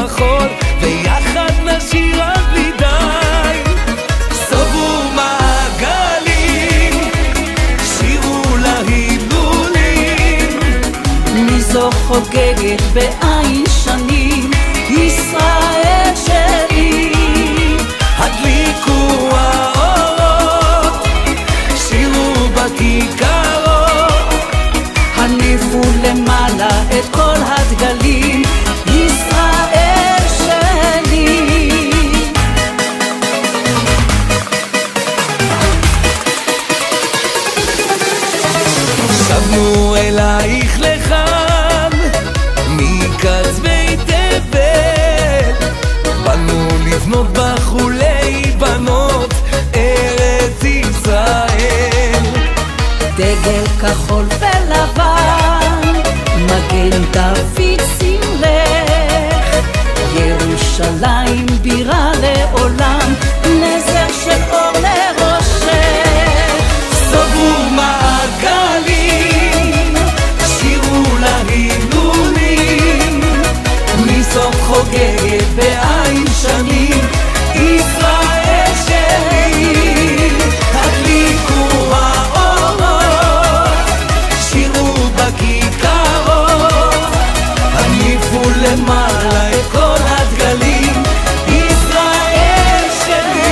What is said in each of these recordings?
בחול, ויחד נשיר עד בלי די. סובו מעגלים, שירו להילולים. מי זו חוגגת בעין שנים, ישראל שלי. הדליקו האורות, שירו בכיכרות, הניפו למעלה את כל הדגלים, ישראל שלי. שבנו אלייך לכאן מקצווי תבל, באנו לבנות בחולי בנות ארץ ישראל. דגל כחול ולבן, מגן דוד סמלך, ירושלים בירה לעולם, נזר של אור לראשך. סובו מעגלים, שירו להילולים. מי זאת חוגגת בעין שנים, ישראל שלי. הדליקו האורות, שירו בכיכרות, הניפו למעלה את כל הדגלים, ישראל שלי.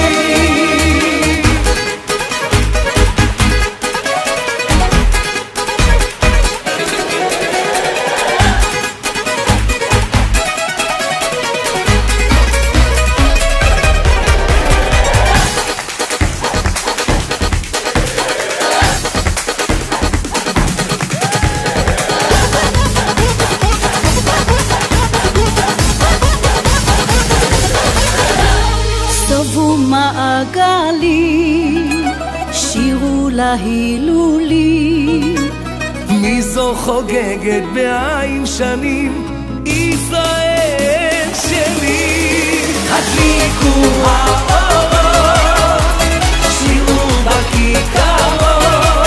סובו מעגלים, שירו להילולים. מי זו חוגגת בעין שנים, ישראל שלי. הדליקו האורות, שירו בכיכרות,